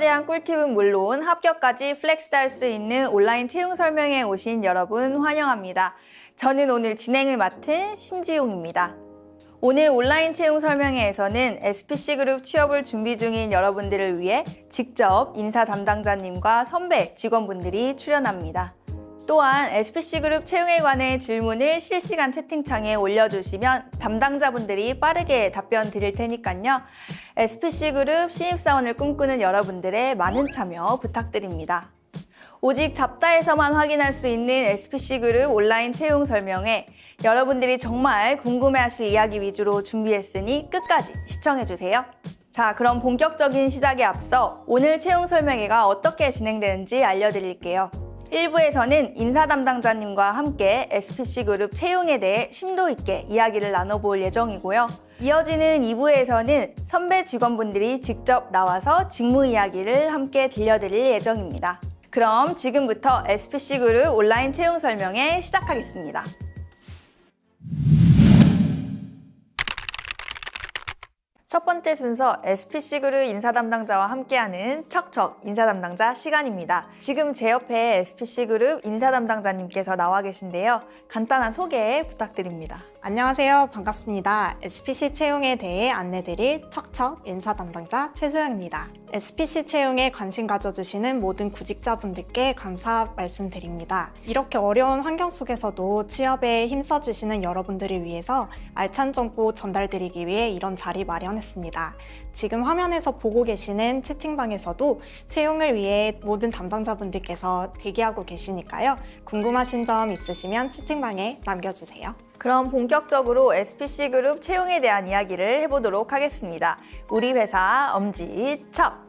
처리한 꿀팁은 물론 합격까지 플렉스할 수 있는 온라인 채용 설명회에 오신 여러분 환영합니다. 저는 오늘 진행을 맡은 심지용입니다. 오늘 온라인 채용 설명회에서는 SPC그룹 취업을 준비 중인 여러분들을 위해 직접 인사 담당자님과 선배 직원분들이 출연합니다. 또한 SPC그룹 채용에 관해 질문을 실시간 채팅창에 올려주시면 담당자분들이 빠르게 답변 드릴 테니까요. SPC그룹 신입사원을 꿈꾸는 여러분들의 많은 참여 부탁드립니다. 오직 잡다에서만 확인할 수 있는 SPC그룹 온라인 채용 설명회, 여러분들이 정말 궁금해하실 이야기 위주로 준비했으니 끝까지 시청해주세요. 자, 그럼 본격적인 시작에 앞서 오늘 채용 설명회가 어떻게 진행되는지 알려드릴게요. 1부에서는 인사 담당자님과 함께 SPC그룹 채용에 대해 심도 있게 이야기를 나눠볼 예정이고요. 이어지는 2부에서는 선배 직원분들이 직접 나와서 직무 이야기를 함께 들려드릴 예정입니다. 그럼 지금부터 SPC그룹 온라인 채용 설명회 시작하겠습니다. 첫 번째 순서 SPC그룹 인사 담당자와 함께하는 척척 인사 담당자 시간입니다. 지금 제 옆에 SPC그룹 인사 담당자님께서 나와 계신데요. 간단한 소개 부탁드립니다. 안녕하세요. 반갑습니다. SPC 채용에 대해 안내드릴 척척 인사 담당자 최소영입니다. SPC 채용에 관심 가져주시는 모든 구직자분들께 감사 말씀드립니다. 이렇게 어려운 환경 속에서도 취업에 힘써주시는 여러분들을 위해서 알찬 정보 전달드리기 위해 이런 자리 마련했습니다. 지금 화면에서 보고 계시는 채팅방에서도 채용을 위해 모든 담당자분들께서 대기하고 계시니까요. 궁금하신 점 있으시면 채팅방에 남겨주세요. 그럼 본격적으로 SPC그룹 채용에 대한 이야기를 해보도록 하겠습니다. 우리 회사 엄지척!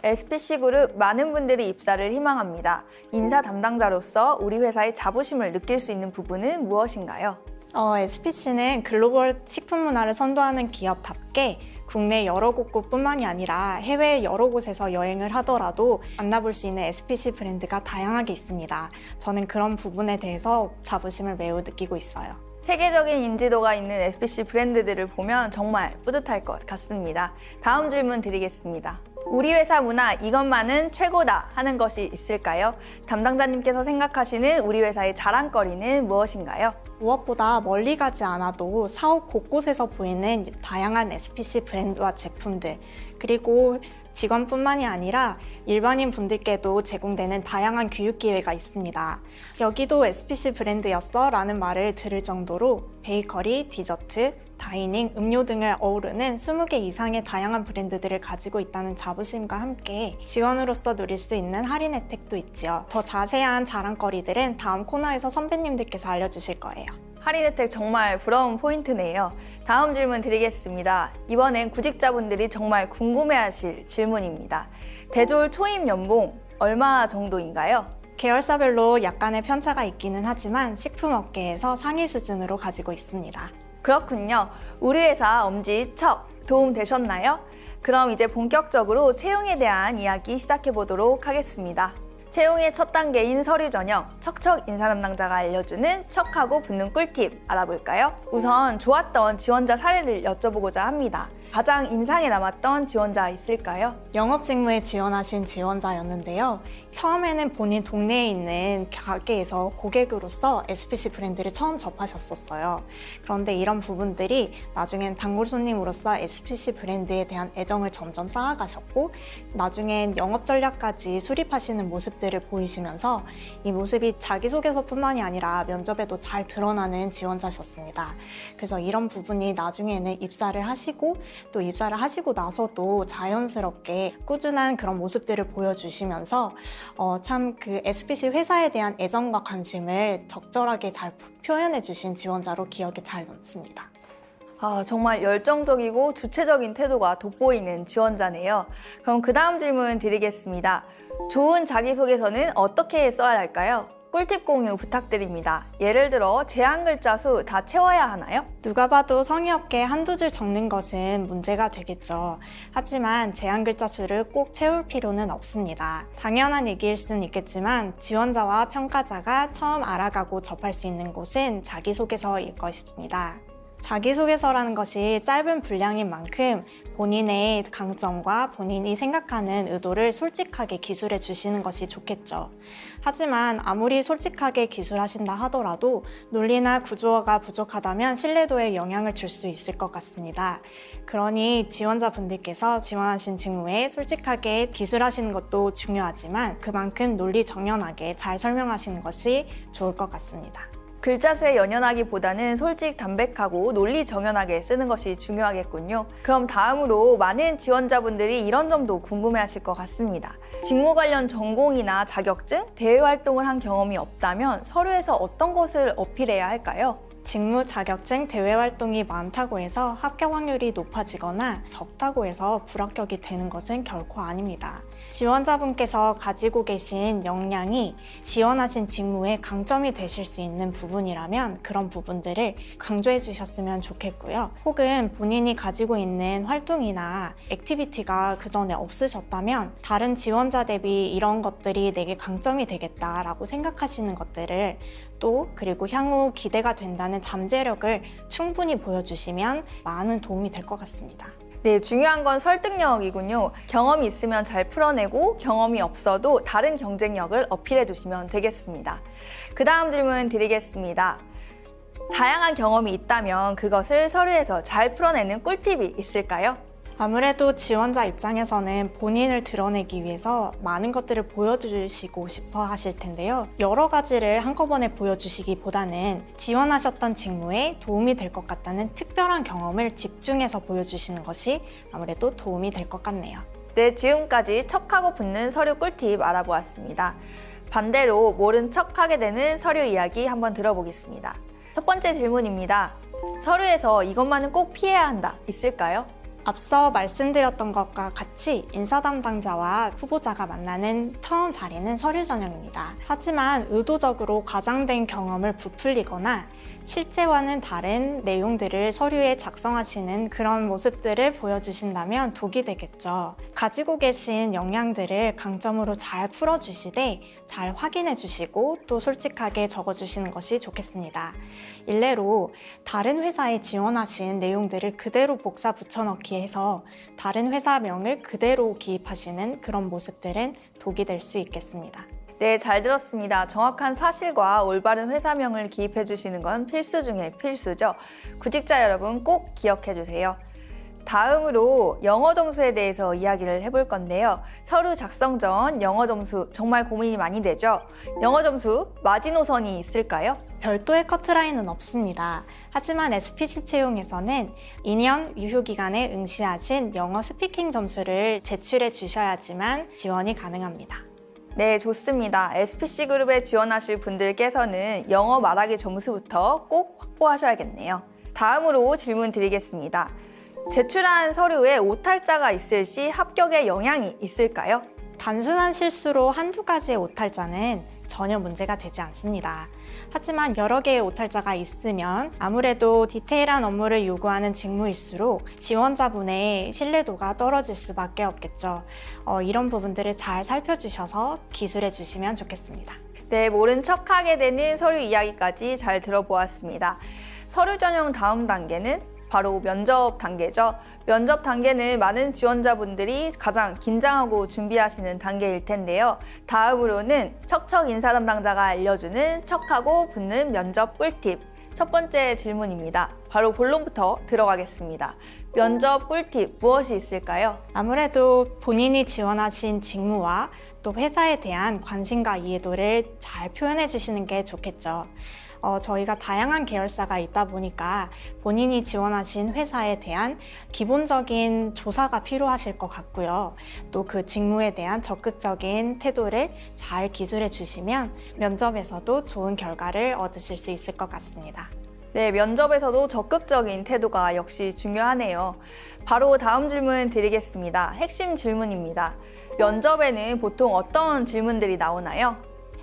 SPC그룹 많은 분들이 입사를 희망합니다. 인사 담당자로서 우리 회사의 자부심을 느낄 수 있는 부분은 무엇인가요? SPC는 글로벌 식품 문화를 선도하는 기업답게 국내 여러 곳뿐만이 아니라 해외 여러 곳에서 여행을 하더라도 만나볼 수 있는 SPC 브랜드가 다양하게 있습니다. 저는 그런 부분에 대해서 자부심을 매우 느끼고 있어요. 세계적인 인지도가 있는 SPC 브랜드들을 보면 정말 뿌듯할 것 같습니다. 다음 질문 드리겠습니다. 우리 회사 문화 이것만은 최고다 하는 것이 있을까요? 담당자님께서 생각하시는 우리 회사의 자랑거리는 무엇인가요? 무엇보다 멀리 가지 않아도 사옥 곳곳에서 보이는 다양한 SPC 브랜드와 제품들, 그리고 직원뿐만이 아니라 일반인 분들께도 제공되는 다양한 교육 기회가 있습니다. 여기도 SPC 브랜드였어? 라는 말을 들을 정도로 베이커리, 디저트, 다이닝, 음료 등을 어우르는 20개 이상의 다양한 브랜드들을 가지고 있다는 자부심과 함께 직원으로서 누릴 수 있는 할인 혜택도 있지요. 더 자세한 자랑거리들은 다음 코너에서 선배님들께서 알려주실 거예요. 할인 혜택 정말 부러운 포인트네요. 다음 질문 드리겠습니다. 이번엔 구직자분들이 정말 궁금해하실 질문입니다. 대졸 초임 연봉 얼마 정도인가요? 계열사별로 약간의 편차가 있기는 하지만 식품업계에서 상위 수준으로 가지고 있습니다. 그렇군요. 우리 회사 엄지척 도움 되셨나요? 그럼 이제 본격적으로 채용에 대한 이야기 시작해 보도록 하겠습니다. 채용의 첫 단계인 서류 전형, 척척 인사 담당자가 알려주는 척하고 붙는 꿀팁 알아볼까요? 우선 좋았던 지원자 사례를 여쭤보고자 합니다. 가장 인상에 남았던 지원자 있을까요? 영업 직무에 지원하신 지원자였는데요. 처음에는 본인 동네에 있는 가게에서 고객으로서 SPC 브랜드를 처음 접하셨었어요. 그런데 이런 부분들이 나중엔 단골 손님으로서 SPC 브랜드에 대한 애정을 점점 쌓아가셨고, 나중엔 영업 전략까지 수립하시는 모습들을 보이시면서 이 모습이 자기소개서뿐만이 아니라 면접에도 잘 드러나는 지원자셨습니다. 그래서 이런 부분이 나중에는 입사를 하시고 또 입사를 하시고 나서도 자연스럽게 꾸준한 그런 모습들을 보여주시면서 참 그 SPC 회사에 대한 애정과 관심을 적절하게 잘 표현해 주신 지원자로 기억에 잘 남습니다. 정말 열정적이고 주체적인 태도가 돋보이는 지원자네요. 그럼 그 다음 질문 드리겠습니다. 좋은 자기소개서는 어떻게 써야 할까요? 꿀팁 공유 부탁드립니다. 예를 들어 제한 글자 수 다 채워야 하나요? 누가 봐도 성의 없게 한두 줄 적는 것은 문제가 되겠죠. 하지만 제한 글자 수를 꼭 채울 필요는 없습니다. 당연한 얘기일 수는 있겠지만 지원자와 평가자가 처음 알아가고 접할 수 있는 곳은 자기소개서일 것입니다. 자기소개서라는 것이 짧은 분량인 만큼 본인의 강점과 본인이 생각하는 의도를 솔직하게 기술해 주시는 것이 좋겠죠. 하지만 아무리 솔직하게 기술하신다 하더라도 논리나 구조가 부족하다면 신뢰도에 영향을 줄 수 있을 것 같습니다. 그러니 지원자분들께서 지원하신 직무에 솔직하게 기술하시는 것도 중요하지만 그만큼 논리 정연하게 잘 설명하시는 것이 좋을 것 같습니다. 글자수에 연연하기보다는 솔직 담백하고 논리 정연하게 쓰는 것이 중요하겠군요. 그럼 다음으로 많은 지원자분들이 이런 점도 궁금해하실 것 같습니다. 직무 관련 전공이나 자격증, 대외 활동을 한 경험이 없다면 서류에서 어떤 것을 어필해야 할까요? 직무 자격증 대외 활동이 많다고 해서 합격 확률이 높아지거나 적다고 해서 불합격이 되는 것은 결코 아닙니다. 지원자분께서 가지고 계신 역량이 지원하신 직무의 강점이 되실 수 있는 부분이라면 그런 부분들을 강조해 주셨으면 좋겠고요. 혹은 본인이 가지고 있는 활동이나 액티비티가 그 전에 없으셨다면 다른 지원자 대비 이런 것들이 내게 강점이 되겠다라고 생각하시는 것들을 또 그리고 향후 기대가 된다는 잠재력을 충분히 보여주시면 많은 도움이 될 것 같습니다. 네, 중요한 건 설득력이군요. 경험이 있으면 잘 풀어내고 경험이 없어도 다른 경쟁력을 어필해 주시면 되겠습니다. 그 다음 질문 드리겠습니다. 다양한 경험이 있다면 그것을 서류에서 잘 풀어내는 꿀팁이 있을까요? 아무래도 지원자 입장에서는 본인을 드러내기 위해서 많은 것들을 보여주시고 싶어 하실 텐데요. 여러 가지를 한꺼번에 보여주시기보다는 지원하셨던 직무에 도움이 될 것 같다는 특별한 경험을 집중해서 보여주시는 것이 아무래도 도움이 될 것 같네요. 네, 지금까지 척하고 붙는 서류 꿀팁 알아보았습니다. 반대로 모른 척하게 되는 서류 이야기 한번 들어보겠습니다. 첫 번째 질문입니다. 서류에서 이것만은 꼭 피해야 한다, 있을까요? 앞서 말씀드렸던 것과 같이 인사 담당자와 후보자가 만나는 처음 자리는 서류 전형입니다. 하지만 의도적으로 과장된 경험을 부풀리거나 실제와는 다른 내용들을 서류에 작성하시는 그런 모습들을 보여주신다면 독이 되겠죠. 가지고 계신 역량들을 강점으로 잘 풀어주시되 잘 확인해 주시고 또 솔직하게 적어주시는 것이 좋겠습니다. 일례로 다른 회사에 지원하신 내용들을 그대로 복사 붙여넣기 해서 다른 회사명을 그대로 기입하시는 그런 모습들은 독이 될 수 있겠습니다. 네, 잘 들었습니다. 정확한 사실과 올바른 회사명을 기입해 주시는 건 필수 중에 필수죠. 구직자 여러분 꼭 기억해 주세요. 다음으로 영어 점수에 대해서 이야기를 해볼 건데요. 서류 작성 전 영어 점수 정말 고민이 많이 되죠. 영어 점수 마지노선이 있을까요? 별도의 커트라인은 없습니다. 하지만 SPC 채용에서는 2년 유효 기간에 응시하신 영어 스피킹 점수를 제출해 주셔야지만 지원이 가능합니다. 네, 좋습니다. SPC 그룹에 지원하실 분들께서는 영어 말하기 점수부터 꼭 확보하셔야겠네요. 다음으로 질문 드리겠습니다. 제출한 서류에 오탈자가 있을 시 합격에 영향이 있을까요? 단순한 실수로 한두 가지의 오탈자는 전혀 문제가 되지 않습니다. 하지만 여러 개의 오탈자가 있으면 아무래도 디테일한 업무를 요구하는 직무일수록 지원자분의 신뢰도가 떨어질 수밖에 없겠죠. 이런 부분들을 잘 살펴주셔서 기술해 주시면 좋겠습니다. 네, 모른 척하게 되는 서류 이야기까지 잘 들어보았습니다. 서류 전형 다음 단계는 바로 면접 단계죠. 면접 단계는 많은 지원자분들이 가장 긴장하고 준비하시는 단계일 텐데요. 다음으로는 척척 인사 담당자가 알려주는 척하고 붙는 면접 꿀팁. 첫 번째 질문입니다. 바로 본론부터 들어가겠습니다. 면접 꿀팁 무엇이 있을까요? 아무래도 본인이 지원하신 직무와 또 회사에 대한 관심과 이해도를 잘 표현해 주시는 게 좋겠죠. 저희가 다양한 계열사가 있다 보니까 본인이 지원하신 회사에 대한 기본적인 조사가 필요하실 것 같고요. 또 그 직무에 대한 적극적인 태도를 잘 기술해 주시면 면접에서도 좋은 결과를 얻으실 수 있을 것 같습니다. 네, 면접에서도 적극적인 태도가 역시 중요하네요. 바로 다음 질문 드리겠습니다. 핵심 질문입니다. 면접에는 보통 어떤 질문들이 나오나요?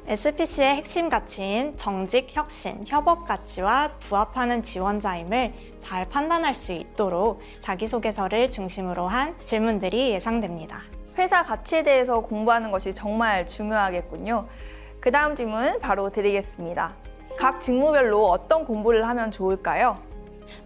SPC의 핵심 가치인 정직, 혁신, 협업 가치와 부합하는 지원자임을 잘 판단할 수 있도록 자기소개서를 중심으로 한 질문들이 예상됩니다. 회사 가치에 대해서 공부하는 것이 정말 중요하겠군요. 그 다음 질문 바로 드리겠습니다. 각 직무별로 어떤 공부를 하면 좋을까요?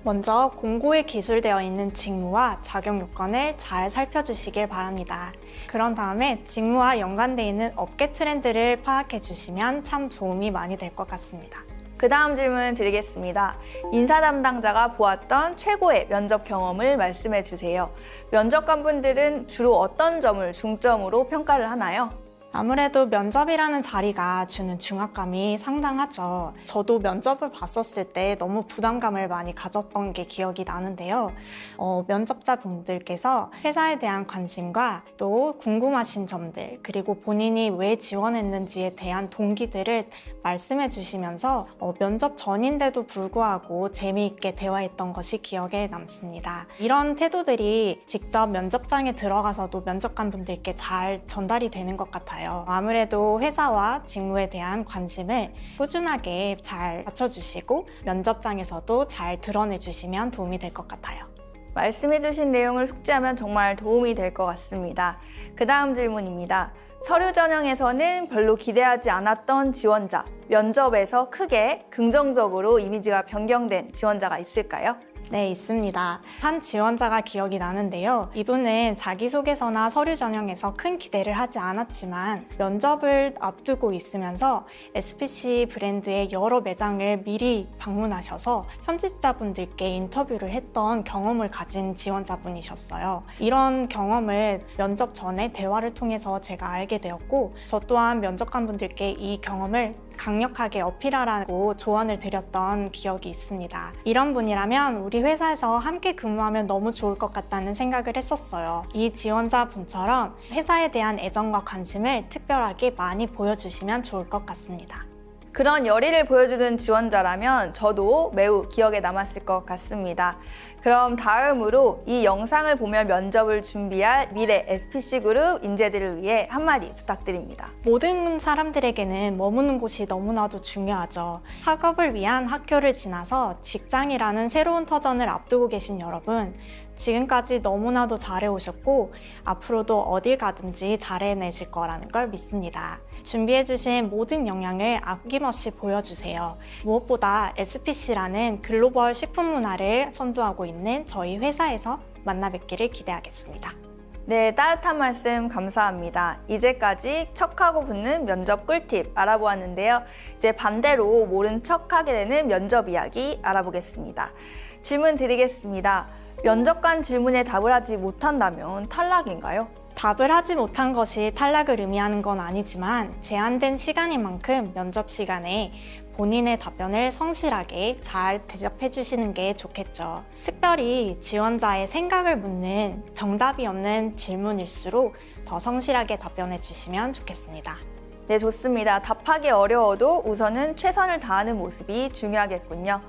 먼저 공고에 기술되어 있는 직무와 자격 요건을 잘 살펴주시길 바랍니다. 그런 다음에 직무와 연관되어 있는 업계 트렌드를 파악해 주시면 참 도움이 많이 될 것 같습니다. 그 다음 질문 드리겠습니다. 인사 담당자가 보았던 최고의 면접 경험을 말씀해 주세요. 면접관분들은 주로 어떤 점을 중점으로 평가를 하나요? 아무래도 면접이라는 자리가 주는 중압감이 상당하죠. 저도 면접을 봤었을 때 너무 부담감을 많이 가졌던 게 기억이 나는데요. 면접자분들께서 회사에 대한 관심과 또 궁금하신 점들, 그리고 본인이 왜 지원했는지에 대한 동기들을 말씀해 주시면서 면접 전인데도 불구하고 재미있게 대화했던 것이 기억에 남습니다. 이런 태도들이 직접 면접장에 들어가서도 면접관분들께 잘 전달이 되는 것 같아요. 아무래도 회사와 직무에 대한 관심을 꾸준하게 잘 갖춰주시고 면접장에서도 잘 드러내주시면 도움이 될 것 같아요. 말씀해주신 내용을 숙지하면 정말 도움이 될 것 같습니다. 그 다음 질문입니다. 서류 전형에서는 별로 기대하지 않았던 지원자, 면접에서 크게 긍정적으로 이미지가 변경된 지원자가 있을까요? 네, 있습니다. 한 지원자가 기억이 나는데요. 이분은 자기소개서나 서류 전형에서 큰 기대를 하지 않았지만 면접을 앞두고 있으면서 SPC 브랜드의 여러 매장을 미리 방문하셔서 현직자분들께 인터뷰를 했던 경험을 가진 지원자분이셨어요. 이런 경험을 면접 전에 대화를 통해서 제가 알게 되었고, 저 또한 면접관분들께 이 경험을 강력하게 어필하라고 조언을 드렸던 기억이 있습니다. 이런 분이라면 우리 회사에서 함께 근무하면 너무 좋을 것 같다는 생각을 했었어요. 이 지원자분처럼 회사에 대한 애정과 관심을 특별하게 많이 보여주시면 좋을 것 같습니다. 그런 열의를 보여주는 지원자라면 저도 매우 기억에 남았을 것 같습니다. 그럼 다음으로 이 영상을 보며 면접을 준비할 미래 SPC그룹 인재들을 위해 한마디 부탁드립니다. 모든 사람들에게는 머무는 곳이 너무나도 중요하죠. 학업을 위한 학교를 지나서 직장이라는 새로운 터전을 앞두고 계신 여러분, 지금까지 너무나도 잘해오셨고 앞으로도 어딜 가든지 잘해내실 거라는 걸 믿습니다. 준비해주신 모든 역량을 아낌없이 보여주세요. 무엇보다 SPC라는 글로벌 식품 문화를 선도하고 있는 저희 회사에서 만나 뵙기를 기대하겠습니다. 네, 따뜻한 말씀 감사합니다. 이제까지 척하고 붙는 면접 꿀팁 알아보았는데요. 이제 반대로 모른 척하게 되는 면접 이야기 알아보겠습니다. 질문 드리겠습니다. 면접관 질문에 답을 하지 못한다면 탈락인가요? 답을 하지 못한 것이 탈락을 의미하는 건 아니지만 제한된 시간인 만큼 면접 시간에 본인의 답변을 성실하게 잘 대답해 주시는 게 좋겠죠. 특별히 지원자의 생각을 묻는 정답이 없는 질문일수록 더 성실하게 답변해 주시면 좋겠습니다. 네, 좋습니다. 답하기 어려워도 우선은 최선을 다하는 모습이 중요하겠군요.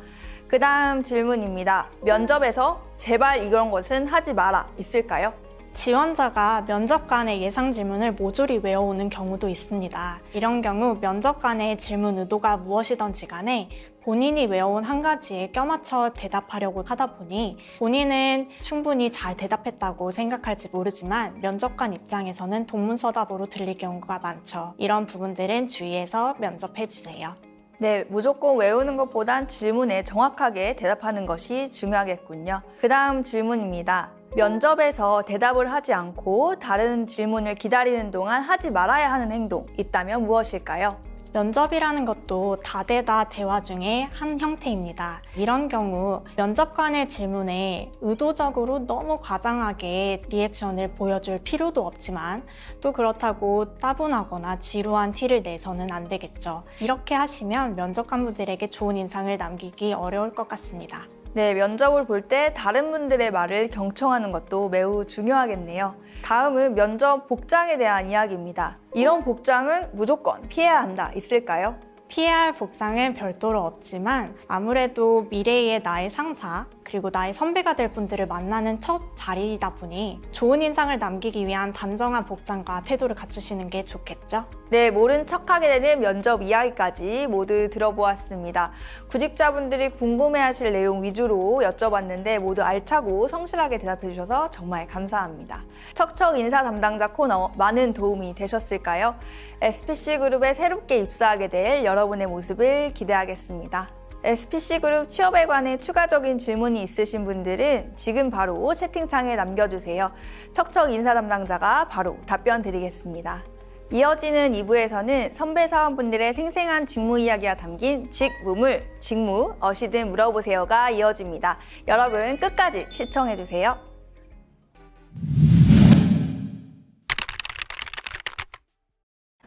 그 다음 질문입니다. 면접에서 제발 이런 것은 하지 마라 있을까요? 지원자가 면접관의 예상 질문을 모조리 외워오는 경우도 있습니다. 이런 경우 면접관의 질문 의도가 무엇이든지 간에 본인이 외워온 한 가지에 껴맞춰 대답하려고 하다 보니 본인은 충분히 잘 대답했다고 생각할지 모르지만 면접관 입장에서는 동문서답으로 들릴 경우가 많죠. 이런 부분들은 주의해서 면접해주세요. 네, 무조건 외우는 것보단 질문에 정확하게 대답하는 것이 중요하겠군요. 그 다음 질문입니다. 면접에서 대답을 하지 않고 다른 질문을 기다리는 동안 하지 말아야 하는 행동 있다면 무엇일까요? 면접이라는 것도 다대다 대화 중에 한 형태입니다. 이런 경우 면접관의 질문에 의도적으로 너무 과장하게 리액션을 보여줄 필요도 없지만 또 그렇다고 따분하거나 지루한 티를 내서는 안 되겠죠. 이렇게 하시면 면접관분들에게 좋은 인상을 남기기 어려울 것 같습니다. 네, 면접을 볼 때 다른 분들의 말을 경청하는 것도 매우 중요하겠네요. 다음은 면접 복장에 대한 이야기입니다. 이런 복장은 무조건 피해야 한다 있을까요? 피해야 할 복장은 별도로 없지만 아무래도 미래의 나의 상사 그리고 나의 선배가 될 분들을 만나는 첫 자리이다 보니 좋은 인상을 남기기 위한 단정한 복장과 태도를 갖추시는 게 좋겠죠? 네, 모른 척하게 되는 면접 이야기까지 모두 들어보았습니다. 구직자분들이 궁금해하실 내용 위주로 여쭤봤는데 모두 알차고 성실하게 대답해 주셔서 정말 감사합니다. 척척 인사 담당자 코너 많은 도움이 되셨을까요? SPC그룹에 새롭게 입사하게 될 여러분의 모습을 기대하겠습니다. SPC그룹 취업에 관해 추가적인 질문이 있으신 분들은 지금 바로 채팅창에 남겨주세요. 척척 인사 담당자가 바로 답변 드리겠습니다. 이어지는 2부에서는 선배 사원분들의 생생한 직무 이야기가 담긴 직무, 어시든 물어보세요가 이어집니다. 여러분 끝까지 시청해주세요.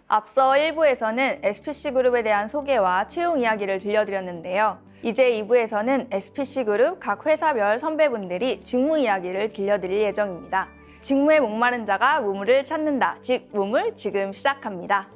앞서 1부에서는 SPC그룹에 대한 소개와 채용 이야기를 들려드렸는데요. 이제 2부에서는 SPC그룹 각 회사별 선배분들이 직무 이야기를 들려드릴 예정입니다. 직무에 목마른 자가 우물을 찾는다. 직무물 지금 시작합니다.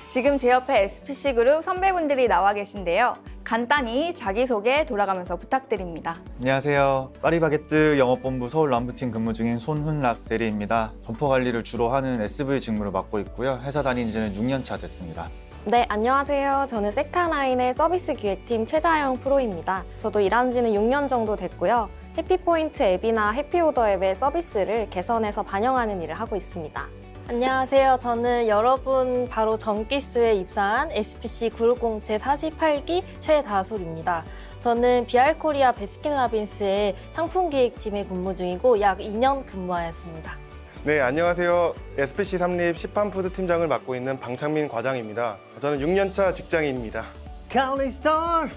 지금 제 옆에 SPC그룹 선배분들이 나와 계신데요. 간단히 자기소개 돌아가면서 부탁드립니다. 안녕하세요. 파리바게뜨 영업본부 서울 남부팀 근무 중인 손훈락 대리입니다. 점포 관리를 주로 하는 SV 직무를 맡고 있고요. 회사 다닌 지는 6년 차 됐습니다. 네, 안녕하세요. 저는 세카나인의 서비스 기획팀 최자영 프로입니다. 저도 일한 지는 6년 정도 됐고요. 해피포인트 앱이나 해피오더 앱의 서비스를 개선해서 반영하는 일을 하고 있습니다. 안녕하세요. 저는 여러분 바로 전기수에 입사한 SPC 그룹 공채 48기 최다솔입니다. 저는 BR코리아 베스킨라빈스의 상품기획팀에 근무 중이고 약 2년 근무하였습니다. 네, 안녕하세요. SPC 삼립 시판푸드 팀장을 맡고 있는 방창민 과장입니다. 저는 6년차 직장인입니다. 카운팅 스타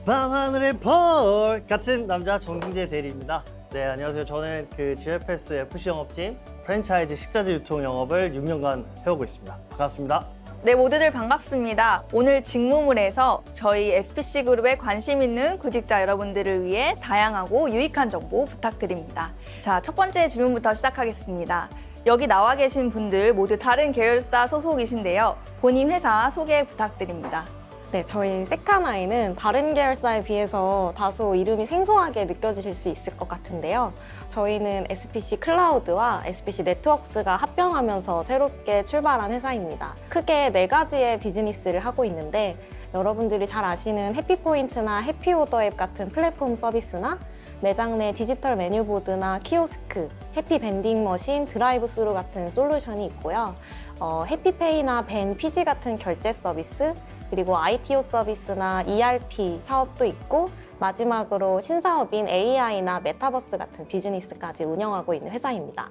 밤하늘의 볼 같은 남자 정승재 대리입니다. 네, 안녕하세요. 저는 GFS FC 영업팀 프랜차이즈 식자재 유통 영업을 6년간 해오고 있습니다. 반갑습니다. 네, 모두들 반갑습니다. 오늘 직무물에서 저희 SPC그룹에 관심 있는 구직자 여러분들을 위해 다양하고 유익한 정보 부탁드립니다. 자, 첫 번째 질문부터 시작하겠습니다. 여기 나와 계신 분들 모두 다른 계열사 소속이신데요. 본인 회사 소개 부탁드립니다. 네, 저희 세카나인은 다른 계열사에 비해서 다소 이름이 생소하게 느껴지실 수 있을 것 같은데요. 저희는 SPC 클라우드와 SPC 네트워크스가 합병하면서 새롭게 출발한 회사입니다. 크게 4가지의 비즈니스를 하고 있는데 여러분들이 잘 아시는 해피포인트나 해피오더 앱 같은 플랫폼 서비스나 매장 내 디지털 메뉴보드나 키오스크, 해피밴딩 머신, 드라이브 스루 같은 솔루션이 있고요. 해피페이나 벤 피지 같은 결제 서비스, 그리고 ITO 서비스나 ERP 사업도 있고 마지막으로 신사업인 AI나 메타버스 같은 비즈니스까지 운영하고 있는 회사입니다.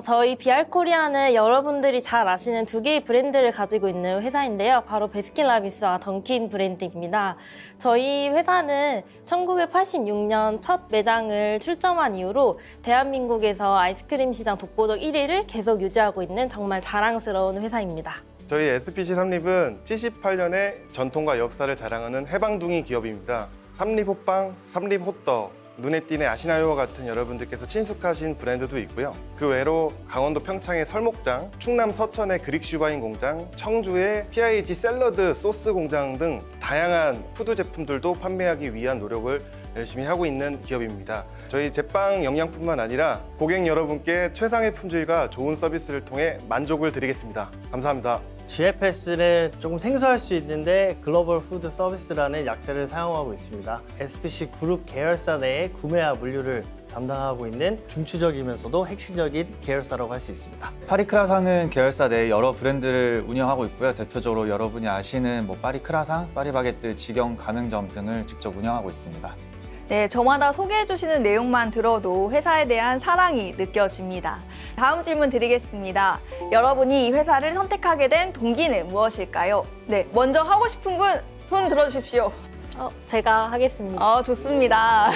저희 BR코리아는 여러분들이 잘 아시는 2개의 브랜드를 가지고 있는 회사인데요. 바로 베스킨라빈스와 던킨 브랜드입니다. 저희 회사는 1986년 첫 매장을 출점한 이후로 대한민국에서 아이스크림 시장 독보적 1위를 계속 유지하고 있는 정말 자랑스러운 회사입니다. 저희 SPC 삼립은 78년의 전통과 역사를 자랑하는 해방둥이 기업입니다. 삼립호빵, 삼립호떡, 눈에 띄는 아시나요와 같은 여러분들께서 친숙하신 브랜드도 있고요. 그 외로 강원도 평창의 설목장, 충남 서천의 그릭 슈바인 공장, 청주의 PIG 샐러드 소스 공장 등 다양한 푸드 제품들도 판매하기 위한 노력을 열심히 하고 있는 기업입니다. 저희 제빵 영양뿐만 아니라 고객 여러분께 최상의 품질과 좋은 서비스를 통해 만족을 드리겠습니다. 감사합니다. GFS는 조금 생소할 수 있는데 글로벌 푸드 서비스라는 약자를 사용하고 있습니다. SPC 그룹 계열사 내에 구매와 물류를 담당하고 있는 중추적이면서도 핵심적인 계열사라고 할 수 있습니다. 파리크라상은 계열사 내에 여러 브랜드를 운영하고 있고요. 대표적으로 여러분이 아시는 파리크라상, 파리바게뜨, 직영, 가맹점 등을 직접 운영하고 있습니다. 네, 저마다 소개해 주시는 내용만 들어도 회사에 대한 사랑이 느껴집니다. 다음 질문 드리겠습니다. 여러분이 이 회사를 선택하게 된 동기는 무엇일까요? 네, 먼저 하고 싶은 분 손 들어주십시오. 제가 하겠습니다. 좋습니다.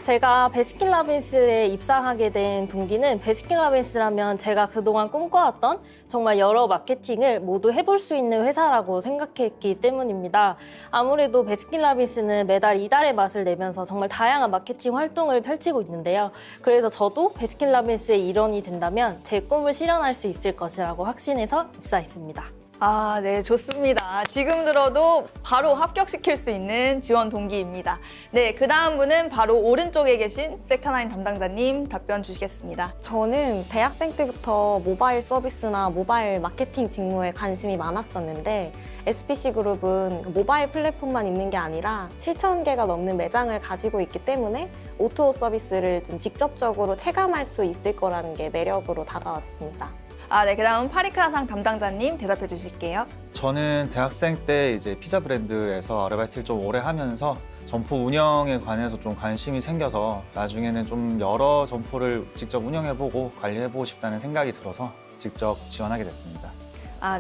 제가 베스킨라빈스에 입사하게 된 동기는 베스킨라빈스라면 제가 그동안 꿈꿔왔던 정말 여러 마케팅을 모두 해볼 수 있는 회사라고 생각했기 때문입니다. 아무래도 베스킨라빈스는 매달 이달의 맛을 내면서 정말 다양한 마케팅 활동을 펼치고 있는데요. 그래서 저도 베스킨라빈스의 일원이 된다면 제 꿈을 실현할 수 있을 것이라고 확신해서 입사했습니다. 네, 좋습니다. 지금 들어도 바로 합격시킬 수 있는 지원 동기입니다. 네, 그 다음 분은 바로 오른쪽에 계신 섹타나인 담당자님 답변 주시겠습니다. 저는 대학생 때부터 모바일 서비스나 모바일 마케팅 직무에 관심이 많았었는데 SPC 그룹은 모바일 플랫폼만 있는 게 아니라 7,000개가 넘는 매장을 가지고 있기 때문에 O2O 서비스를 좀 직접적으로 체감할 수 있을 거라는 게 매력으로 다가왔습니다. 네, 그다음 파리크라상 담당자님 대답해 주실게요. 저는 대학생 때 이제 피자 브랜드에서 아르바이트를 좀 오래 하면서 점포 운영에 관해서 좀 관심이 생겨서 나중에는 좀 여러 점포를 직접 운영해보고 관리해보고 싶다는 생각이 들어서 직접 지원하게 됐습니다.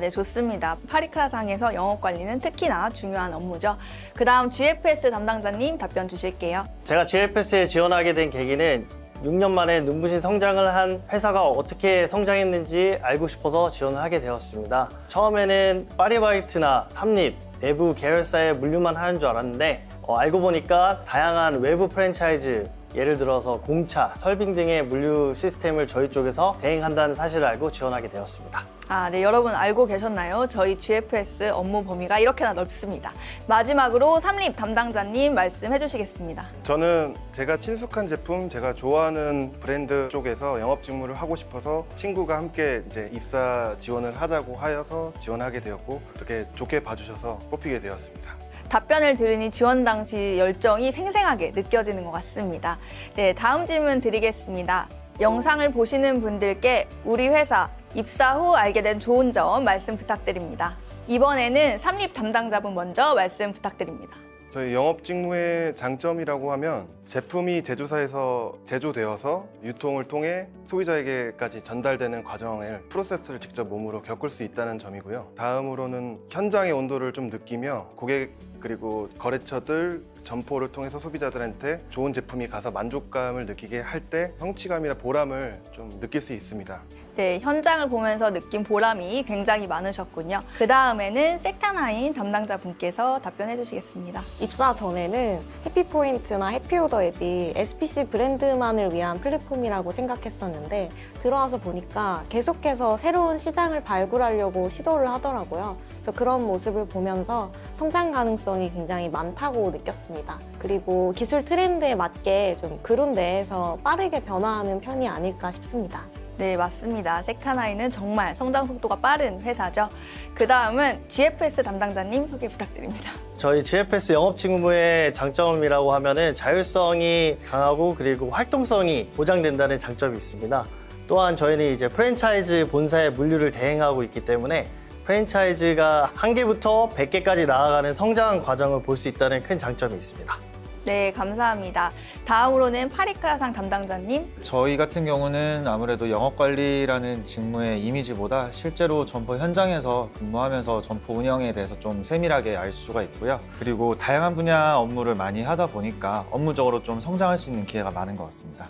네, 좋습니다. 파리크라상에서 영업 관리는 특히나 중요한 업무죠. 그다음 GFS 담당자님 답변 주실게요. 제가 GFS에 지원하게 된 계기는 6년 만에 눈부신 성장을 한 회사가 어떻게 성장했는지 알고 싶어서 지원을 하게 되었습니다. 처음에는 파리바이트나 삼립, 내부 계열사에 물류만 하는 줄 알았는데 알고 보니까 다양한 외부 프랜차이즈, 예를 들어서 공차, 설빙 등의 물류 시스템을 저희 쪽에서 대행한다는 사실을 알고 지원하게 되었습니다. 네, 여러분 알고 계셨나요? 저희 GFS 업무 범위가 이렇게나 넓습니다. 마지막으로 삼립 담당자님 말씀해 주시겠습니다. 저는 제가 친숙한 제품, 제가 좋아하는 브랜드 쪽에서 영업 직무를 하고 싶어서 친구가 함께 이제 입사 지원을 하자고 하여서 지원하게 되었고 그렇게 좋게 봐주셔서 뽑히게 되었습니다. 답변을 들으니 지원 당시 열정이 생생하게 느껴지는 것 같습니다. 네, 다음 질문 드리겠습니다. 영상을 보시는 분들께 우리 회사 입사 후 알게 된 좋은 점 말씀 부탁드립니다. 이번에는 삼립 담당자분 먼저 말씀 부탁드립니다. 저희 영업 직무의 장점이라고 하면 제품이 제조사에서 제조되어서 유통을 통해 소비자에게까지 전달되는 과정을 프로세스를 직접 몸으로 겪을 수 있다는 점이고요. 다음으로는 현장의 온도를 좀 느끼며 고객 그리고 거래처들 점포를 통해서 소비자들한테 좋은 제품이 가서 만족감을 느끼게 할 때 성취감이나 보람을 좀 느낄 수 있습니다. 네, 현장을 보면서 느낀 보람이 굉장히 많으셨군요. 그 다음에는 섹타나인 담당자분께서 답변해 주시겠습니다. 입사 전에는 해피포인트나 해피오더 앱이 SPC 브랜드만을 위한 플랫폼이라고 생각했었는데 들어와서 보니까 계속해서 새로운 시장을 발굴하려고 시도를 하더라고요. 그래서 그런 모습을 보면서 성장 가능성이 굉장히 많다고 느꼈습니다. 그리고 기술 트렌드에 맞게 좀 그룹 내에서 빠르게 변화하는 편이 아닐까 싶습니다. 네, 맞습니다. 섹타나인은 정말 성장 속도가 빠른 회사죠. 그 다음은 GFS 담당자님 소개 부탁드립니다. 저희 GFS 영업 직무의 장점이라고 하면은 자율성이 강하고 그리고 활동성이 보장된다는 장점이 있습니다. 또한 저희는 이제 프랜차이즈 본사의 물류를 대행하고 있기 때문에 프랜차이즈가 1개부터 100개까지 나아가는 성장 과정을 볼 수 있다는 큰 장점이 있습니다. 네, 감사합니다. 다음으로는 파리크라상 담당자님. 저희 같은 경우는 아무래도 영업관리라는 직무의 이미지보다 실제로 점포 현장에서 근무하면서 점포 운영에 대해서 좀 세밀하게 알 수가 있고요. 그리고 다양한 분야 업무를 많이 하다 보니까 업무적으로 좀 성장할 수 있는 기회가 많은 것 같습니다.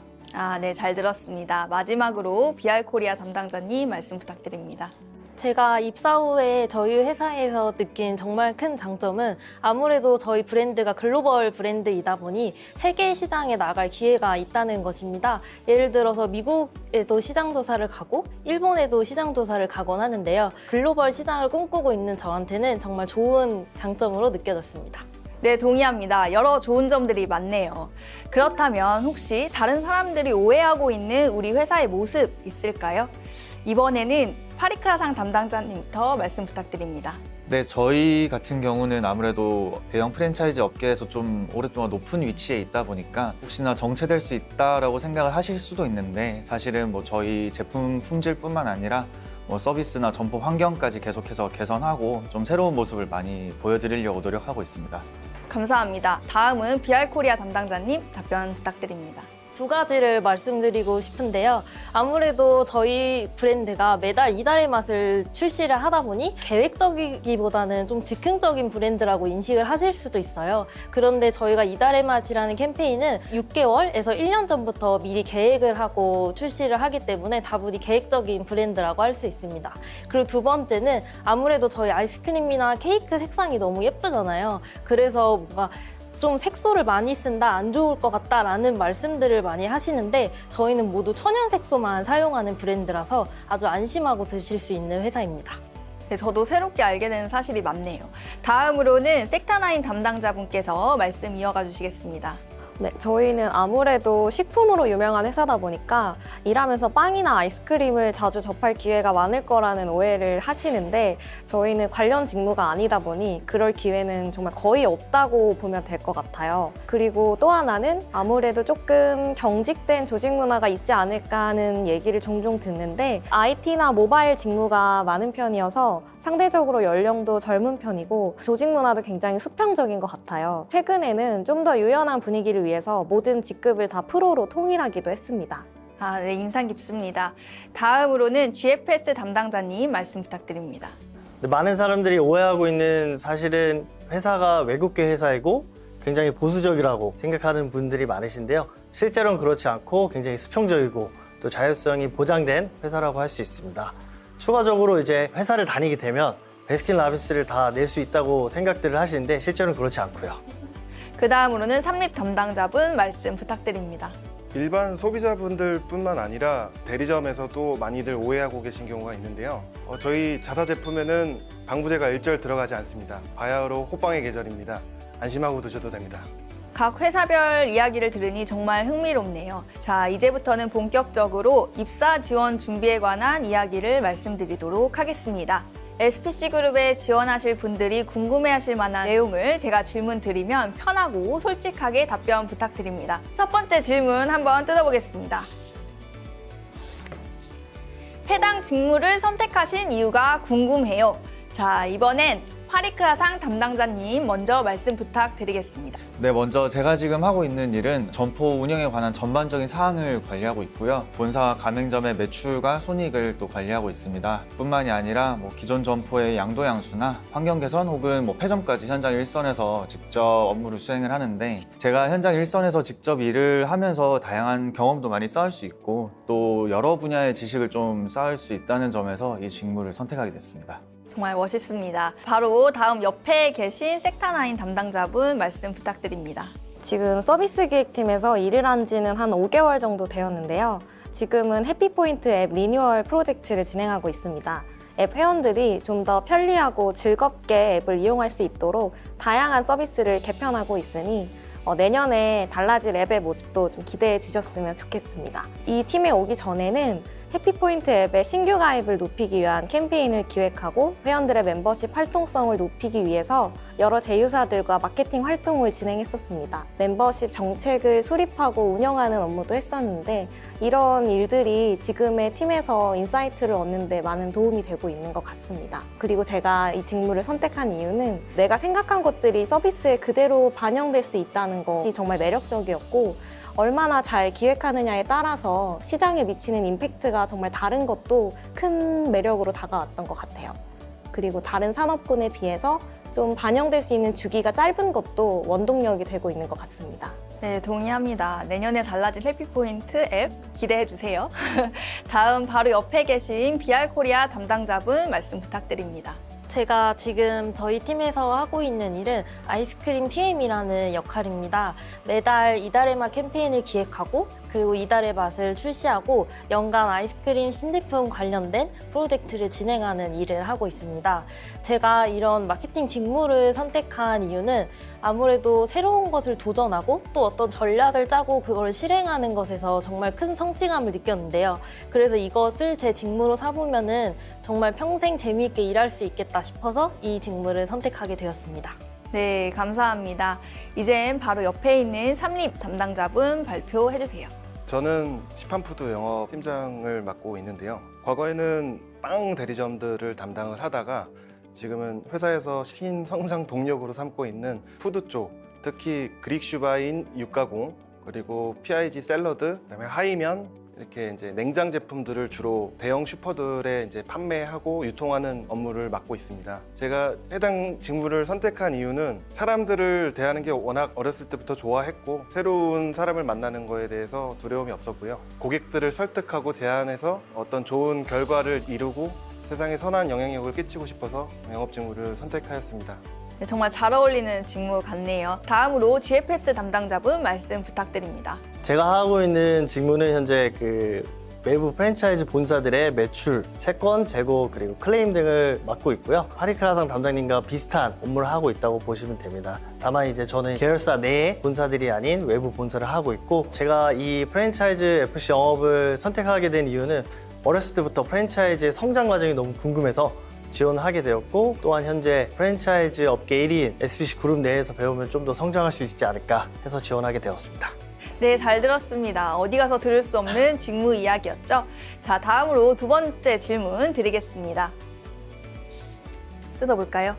네, 잘 들었습니다. 마지막으로 BR코리아 담당자님 말씀 부탁드립니다. 제가 입사 후에 저희 회사에서 느낀 정말 큰 장점은 아무래도 저희 브랜드가 글로벌 브랜드이다 보니 세계 시장에 나갈 기회가 있다는 것입니다. 예를 들어서 미국에도 시장 조사를 가고 일본에도 시장 조사를 가곤 하는데요. 글로벌 시장을 꿈꾸고 있는 저한테는 정말 좋은 장점으로 느껴졌습니다. 네, 동의합니다. 여러 좋은 점들이 많네요. 그렇다면 혹시 다른 사람들이 오해하고 있는 우리 회사의 모습 있을까요? 이번에는 파리크라상 담당자님부터 말씀 부탁드립니다. 네, 저희 같은 경우는 아무래도 대형 프랜차이즈 업계에서 좀 오랫동안 높은 위치에 있다 보니까 혹시나 정체될 수 있다라고 생각을 하실 수도 있는데 사실은 뭐 저희 제품 품질뿐만 아니라 뭐 서비스나 점포 환경까지 계속해서 개선하고 좀 새로운 모습을 많이 보여드리려고 노력하고 있습니다. 감사합니다. 다음은 BR코리아 담당자님 답변 부탁드립니다. 두 가지를 말씀드리고 싶은데요. 아무래도 저희 브랜드가 매달 이달의 맛을 출시를 하다 보니 계획적이기보다는 좀 즉흥적인 브랜드라고 인식을 하실 수도 있어요. 그런데 저희가 이달의 맛이라는 캠페인은 6개월에서 1년 전부터 미리 계획을 하고 출시를 하기 때문에 다분히 계획적인 브랜드라고 할 수 있습니다. 그리고 두 번째는 아무래도 저희 아이스크림이나 케이크 색상이 너무 예쁘잖아요. 그래서 뭔가 좀 색소를 많이 쓴다, 안 좋을 것 같다라는 말씀들을 많이 하시는데 저희는 모두 천연 색소만 사용하는 브랜드라서 아주 안심하고 드실 수 있는 회사입니다. 네, 저도 새롭게 알게 되는 사실이 많네요. 다음으로는 섹타나인 담당자분께서 말씀 이어가 주시겠습니다. 네, 저희는 아무래도 식품으로 유명한 회사다 보니까 일하면서 빵이나 아이스크림을 자주 접할 기회가 많을 거라는 오해를 하시는데 저희는 관련 직무가 아니다 보니 그럴 기회는 정말 거의 없다고 보면 될 것 같아요. 그리고 또 하나는 아무래도 조금 경직된 조직 문화가 있지 않을까 하는 얘기를 종종 듣는데 IT나 모바일 직무가 많은 편이어서 상대적으로 연령도 젊은 편이고 조직 문화도 굉장히 수평적인 것 같아요. 최근에는 좀 더 유연한 분위기를 위해서 모든 직급을 다 프로로 통일하기도 했습니다. 아, 네, 인상 깊습니다. 다음으로는 GFS 담당자님 말씀 부탁드립니다. 많은 사람들이 오해하고 있는 사실은 회사가 외국계 회사이고 굉장히 보수적이라고 생각하는 분들이 많으신데요. 실제로는 그렇지 않고 굉장히 수평적이고 또 자율성이 보장된 회사라고 할 수 있습니다. 추가적으로 이제 회사를 다니게 되면 베스킨라빈스를 다 낼 수 있다고 생각들을 하시는데 실제로는 그렇지 않고요. 그 다음으로는 삼립 담당자분 말씀 부탁드립니다. 일반 소비자분들뿐만 아니라 대리점에서도 많이들 오해하고 계신 경우가 있는데요. 저희 자사 제품에는 방부제가 일절 들어가지 않습니다. 바야흐로 호빵의 계절입니다. 안심하고 드셔도 됩니다. 각 회사별 이야기를 들으니 정말 흥미롭네요. 자, 이제부터는 본격적으로 입사 지원 준비에 관한 이야기를 말씀드리도록 하겠습니다. SPC그룹에 지원하실 분들이 궁금해하실 만한 내용을 제가 질문 드리면 편하고 솔직하게 답변 부탁드립니다. 첫 번째 질문 한번 뜯어보겠습니다. 해당 직무를 선택하신 이유가 궁금해요. 자, 이번엔 파리크라상 담당자님 먼저 말씀 부탁드리겠습니다. 네, 먼저 제가 지금 하고 있는 일은 점포 운영에 관한 전반적인 사항을 관리하고 있고요. 본사 가맹점의 매출과 손익을 또 관리하고 있습니다. 뿐만이 아니라 기존 점포의 양도 양수나 환경 개선 혹은 폐점까지 현장 일선에서 직접 업무를 수행을 하는데 제가 현장 일선에서 직접 일을 하면서 다양한 경험도 많이 쌓을 수 있고 또 여러 분야의 지식을 좀 쌓을 수 있다는 점에서 이 직무를 선택하게 됐습니다. 정말 멋있습니다. 바로 다음 옆에 계신 섹타9 담당자분 말씀 부탁드립니다. 지금 서비스 기획팀에서 일을 한 지는 한 5개월 정도 되었는데요. 지금은 해피포인트 앱 리뉴얼 프로젝트를 진행하고 있습니다. 앱 회원들이 좀 더 편리하고 즐겁게 앱을 이용할 수 있도록 다양한 서비스를 개편하고 있으니 내년에 달라질 앱의 모습도 좀 기대해 주셨으면 좋겠습니다. 이 팀에 오기 전에는 해피포인트 앱의 신규 가입을 높이기 위한 캠페인을 기획하고 회원들의 멤버십 활동성을 높이기 위해서 여러 제휴사들과 마케팅 활동을 진행했었습니다. 멤버십 정책을 수립하고 운영하는 업무도 했었는데 이런 일들이 지금의 팀에서 인사이트를 얻는 데 많은 도움이 되고 있는 것 같습니다. 그리고 제가 이 직무를 선택한 이유는 내가 생각한 것들이 서비스에 그대로 반영될 수 있다는 것이 정말 매력적이었고 얼마나 잘 기획하느냐에 따라서 시장에 미치는 임팩트가 정말 다른 것도 큰 매력으로 다가왔던 것 같아요. 그리고 다른 산업군에 비해서 좀 반영될 수 있는 주기가 짧은 것도 원동력이 되고 있는 것 같습니다. 네, 동의합니다. 내년에 달라질 해피포인트 앱 기대해주세요. 다음 바로 옆에 계신 BR코리아 담당자분 말씀 부탁드립니다. 제가 지금 저희 팀에서 하고 있는 일은 아이스크림 PM이라는 역할입니다. 매달 이달의 맛 캠페인을 기획하고 그리고 이달의 맛을 출시하고 연간 아이스크림 신제품 관련된 프로젝트를 진행하는 일을 하고 있습니다. 제가 이런 마케팅 직무를 선택한 이유는 아무래도 새로운 것을 도전하고 또 어떤 전략을 짜고 그걸 실행하는 것에서 정말 큰 성취감을 느꼈는데요. 그래서 이것을 제 직무로 삼으면은 정말 평생 재미있게 일할 수 있겠다 싶어서 이 직무를 선택하게 되었습니다. 네, 감사합니다. 이젠 바로 옆에 있는 삼립 담당자분 발표해주세요. 저는 시판푸드 영업 팀장을 맡고 있는데요. 과거에는 빵 대리점들을 담당을 하다가 지금은 회사에서 신성장 동력으로 삼고 있는 푸드 쪽, 특히 그릭 슈바인 육가공, 그리고 PIG 샐러드, 그다음에 하이면 이렇게 이제 냉장 제품들을 주로 대형 슈퍼들에 이제 판매하고 유통하는 업무를 맡고 있습니다. 제가 해당 직무를 선택한 이유는 사람들을 대하는 게 워낙 어렸을 때부터 좋아했고 새로운 사람을 만나는 거에 대해서 두려움이 없었고요. 고객들을 설득하고 제안해서 어떤 좋은 결과를 이루고 세상에 선한 영향력을 끼치고 싶어서 영업 직무를 선택하였습니다. 네, 정말 잘 어울리는 직무 같네요. 다음으로 GFS 담당자분 말씀 부탁드립니다. 제가 하고 있는 직무는 현재 외부 프랜차이즈 본사들의 매출, 채권, 재고, 그리고 클레임 등을 맡고 있고요. 파리크라상 담당님과 비슷한 업무를 하고 있다고 보시면 됩니다. 다만 이제 저는 계열사 내의 본사들이 아닌 외부 본사를 하고 있고, 제가 이 프랜차이즈 FC 영업을 선택하게 된 이유는 어렸을 때부터 프랜차이즈의 성장 과정이 너무 궁금해서 지원하게 되었고, 또한 현재 프랜차이즈 업계 1위인 SPC 그룹 내에서 배우면 좀 더 성장할 수 있지 않을까 해서 지원하게 되었습니다. 네, 잘 들었습니다. 어디 가서 들을 수 없는 직무 이야기였죠. 자, 다음으로 두 번째 질문 드리겠습니다. 뜯어볼까요?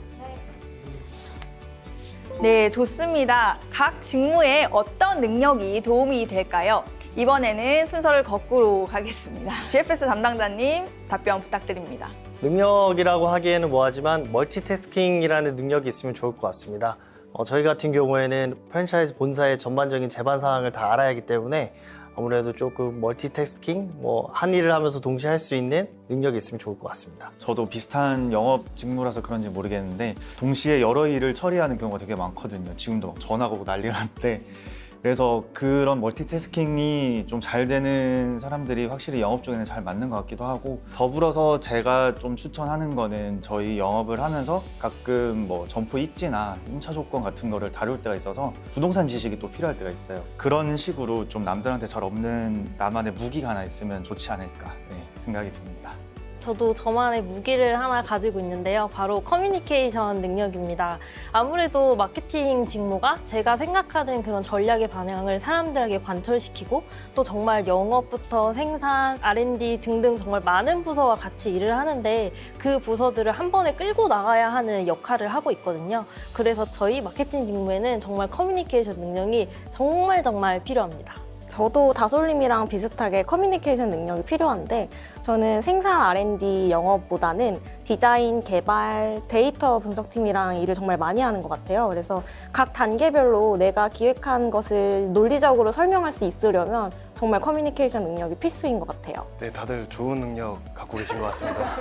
네, 좋습니다. 각 직무에 어떤 능력이 도움이 될까요? 이번에는 순서를 거꾸로 가겠습니다. GFS 담당자님 답변 부탁드립니다. 능력이라고 하기에는 뭐하지만 멀티태스킹이라는 능력이 있으면 좋을 것 같습니다. 저희 같은 경우에는 프랜차이즈 본사의 전반적인 제반 사항을 다 알아야 하기 때문에 아무래도 조금 멀티태스킹, 한 일을 하면서 동시에 할 수 있는 능력이 있으면 좋을 것 같습니다. 저도 비슷한 영업 직무라서 그런지 모르겠는데 동시에 여러 일을 처리하는 경우가 되게 많거든요. 지금도 막 전화가 오고 난리가 났는데, 그래서 그런 멀티태스킹이 좀 잘 되는 사람들이 확실히 영업 쪽에는 잘 맞는 것 같기도 하고, 더불어서 제가 좀 추천하는 거는 저희 영업을 하면서 가끔 점포 입지나 임차 조건 같은 거를 다룰 때가 있어서 부동산 지식이 또 필요할 때가 있어요. 그런 식으로 좀 남들한테 잘 없는 나만의 무기가 하나 있으면 좋지 않을까 생각이 듭니다. 저도 저만의 무기를 하나 가지고 있는데요. 바로 커뮤니케이션 능력입니다. 아무래도 마케팅 직무가 제가 생각하는 그런 전략의 방향을 사람들에게 관철시키고, 또 정말 영업부터 생산, R&D 등등 정말 많은 부서와 같이 일을 하는데 그 부서들을 한 번에 끌고 나가야 하는 역할을 하고 있거든요. 그래서 저희 마케팅 직무에는 정말 커뮤니케이션 능력이 정말 필요합니다. 저도 다솔님이랑 비슷하게 커뮤니케이션 능력이 필요한데, 저는 생산 R&D 영업보다는 디자인, 개발, 데이터 분석팀이랑 일을 정말 많이 하는 것 같아요. 그래서 각 단계별로 내가 기획한 것을 논리적으로 설명할 수 있으려면 정말 커뮤니케이션 능력이 필수인 것 같아요. 네, 다들 좋은 능력 갖고 계신 것 같습니다.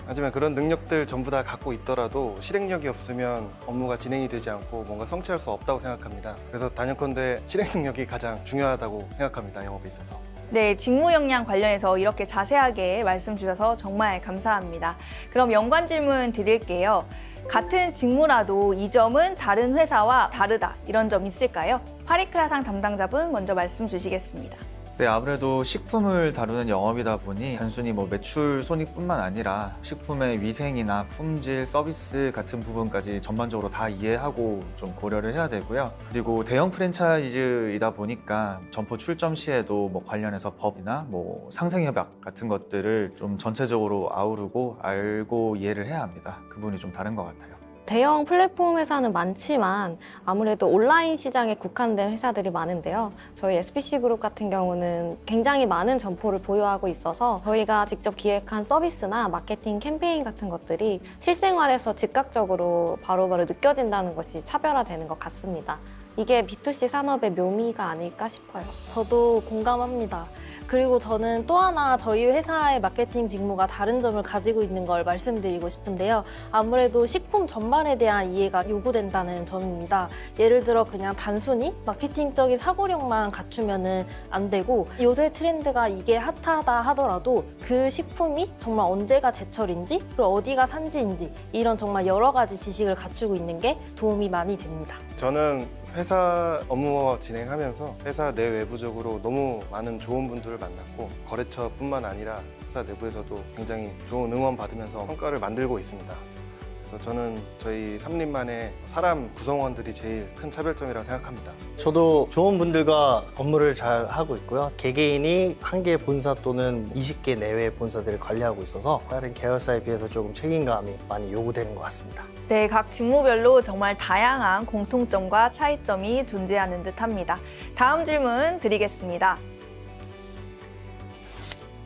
하지만 그런 능력들 전부 다 갖고 있더라도 실행력이 없으면 업무가 진행이 되지 않고 뭔가 성취할 수 없다고 생각합니다. 그래서 단연컨대 실행 능력이 가장 중요하다고 생각합니다, 영업에 있어서. 네, 직무 역량 관련해서 이렇게 자세하게 말씀 주셔서 정말 감사합니다. 그럼 연관 질문 드릴게요. 같은 직무라도 이 점은 다른 회사와 다르다, 이런 점 있을까요? 파리크라상 담당자분 먼저 말씀 주시겠습니다. 네, 아무래도 식품을 다루는 영업이다 보니 단순히 매출 손익뿐만 아니라 식품의 위생이나 품질, 서비스 같은 부분까지 전반적으로 다 이해하고 좀 고려를 해야 되고요. 그리고 대형 프랜차이즈이다 보니까 점포 출점 시에도 관련해서 법이나 상생협약 같은 것들을 좀 전체적으로 아우르고 알고 이해를 해야 합니다. 그 부분이 좀 다른 것 같아요. 대형 플랫폼 회사는 많지만 아무래도 온라인 시장에 국한된 회사들이 많은데요. 저희 SPC 그룹 같은 경우는 굉장히 많은 점포를 보유하고 있어서 저희가 직접 기획한 서비스나 마케팅 캠페인 같은 것들이 실생활에서 즉각적으로 바로바로 느껴진다는 것이 차별화되는 것 같습니다. 이게 B2C 산업의 묘미가 아닐까 싶어요. 저도 공감합니다. 그리고 저는 또 하나 저희 회사의 마케팅 직무가 다른 점을 가지고 있는 걸 말씀드리고 싶은데요. 아무래도 식품 전반에 대한 이해가 요구된다는 점입니다. 예를 들어 그냥 단순히 마케팅적인 사고력만 갖추면 안 되고, 요새 트렌드가 이게 핫하다 하더라도 그 식품이 정말 언제가 제철인지, 그리고 어디가 산지인지, 이런 정말 여러 가지 지식을 갖추고 있는 게 도움이 많이 됩니다. 저는 회사 업무 진행하면서 회사 내 외부적으로 너무 많은 좋은 분들을 만났고, 거래처뿐만 아니라 회사 내부에서도 굉장히 좋은 응원 받으면서 성과를 만들고 있습니다. 그래서 저는 저희 삼립만의 사람 구성원들이 제일 큰 차별점이라고 생각합니다. 저도 좋은 분들과 업무를 잘 하고 있고요. 개개인이 한 개 본사 또는 20개 내외의 본사들을 관리하고 있어서 다른 계열사에 비해서 조금 책임감이 많이 요구되는 것 같습니다. 네, 각 직무별로 정말 다양한 공통점과 차이점이 존재하는 듯합니다. 다음 질문 드리겠습니다.